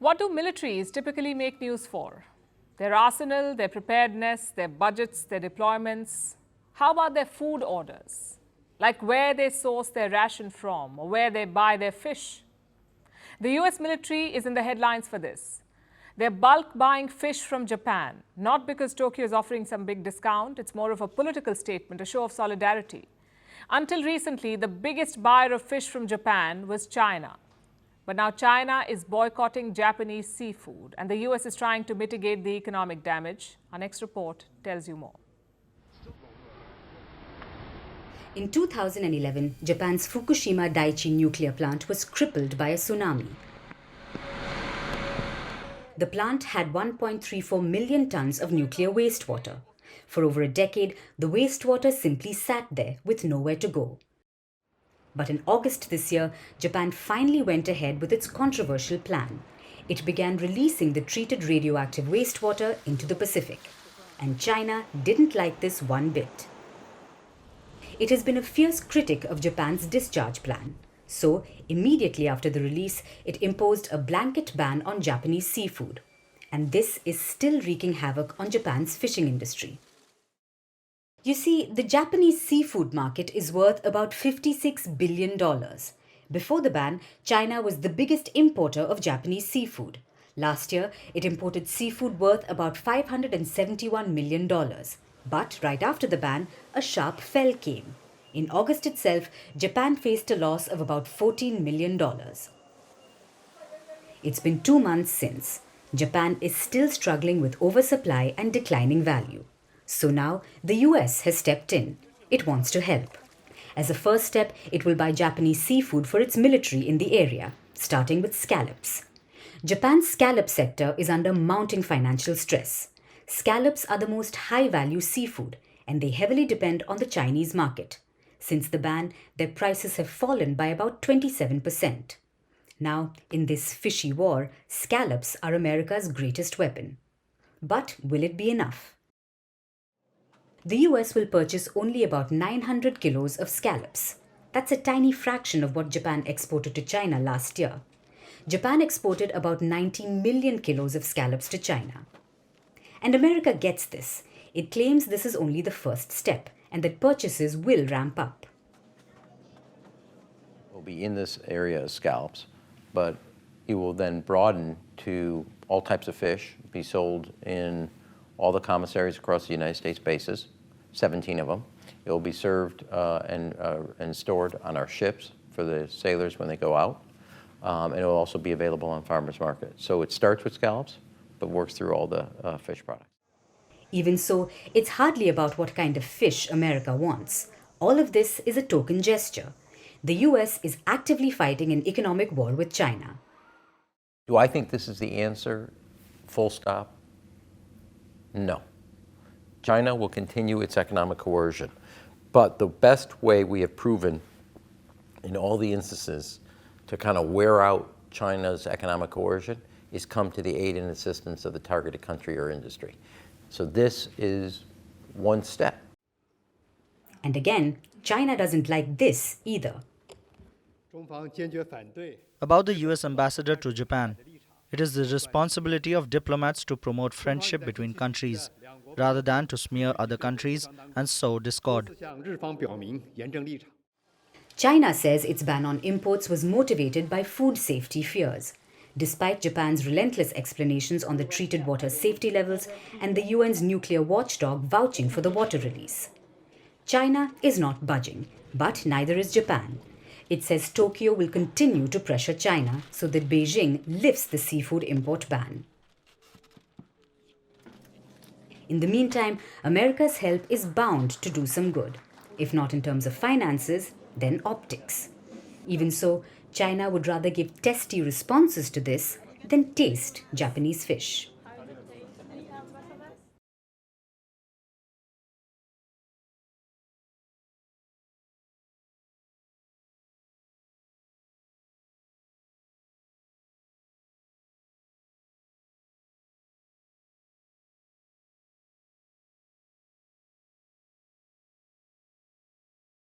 What do militaries typically make news for? Their arsenal, their preparedness, their budgets, their deployments. How about their food orders? Like where they source their ration from or where they buy their fish. The US military is in the headlines for this. They're bulk buying fish from Japan, not because Tokyo is offering some big discount. It's more of a political statement, a show of solidarity. Until recently, the biggest buyer of fish from Japan was China. But now China is boycotting Japanese seafood, and the US is trying to mitigate the economic damage. Our next report tells you more. In 2011, Japan's Fukushima Daiichi nuclear plant was crippled by a tsunami. The plant had 1.34 million tons of nuclear wastewater. For over a decade, the wastewater simply sat there with nowhere to go. But in August this year, Japan finally went ahead with its controversial plan. It began releasing the treated radioactive wastewater into the Pacific. And China didn't like this one bit. It has been a fierce critic of Japan's discharge plan. So, immediately after the release, it imposed a blanket ban on Japanese seafood. And this is still wreaking havoc on Japan's fishing industry. You see, the Japanese seafood market is worth about $56 billion. Before the ban, China was the biggest importer of Japanese seafood. Last year, it imported seafood worth about $571 million. But right after the ban, a sharp fall came. In August itself, Japan faced a loss of about $14 million. It's been 2 months since. Japan is still struggling with oversupply and declining value. So now, the US has stepped in. It wants to help. As a first step, it will buy Japanese seafood for its military in the area, starting with scallops. Japan's scallop sector is under mounting financial stress. Scallops are the most high-value seafood, and they heavily depend on the Chinese market. Since the ban, their prices have fallen by about 27%. Now, in this fishy war, scallops are America's greatest weapon. But will it be enough? The US will purchase only about 900 kilos of scallops. That's a tiny fraction of what Japan exported to China last year. Japan exported about 90 million kilos of scallops to China. And America gets this. It claims this is only the first step and that purchases will ramp up. We'll be in this area of scallops, but it will then broaden to all types of fish, be sold in all the commissaries across the United States bases, 17 of them. It will be served and stored on our ships for the sailors when they go out. And it will also be available on farmers market. So it starts with scallops, but works through all the fish products. Even so, it's hardly about what kind of fish America wants. All of this is a token gesture. The US is actively fighting an economic war with China. Do I think this is the answer, full stop? No. China will continue its economic coercion. But the best way we have proven in all the instances to kind of wear out China's economic coercion is come to the aid and assistance of the targeted country or industry. So this is one step. And again, China doesn't like this either. About the US ambassador to Japan, it is the responsibility of diplomats to promote friendship between countries, rather than to smear other countries and sow discord. China says its ban on imports was motivated by food safety fears, despite Japan's relentless explanations on the treated water safety levels and the UN's nuclear watchdog vouching for the water release. China is not budging, but neither is Japan. It says Tokyo will continue to pressure China so that Beijing lifts the seafood import ban. In the meantime, America's help is bound to do some good, if not in terms of finances, then optics. Even so, China would rather give testy responses to this than taste Japanese fish.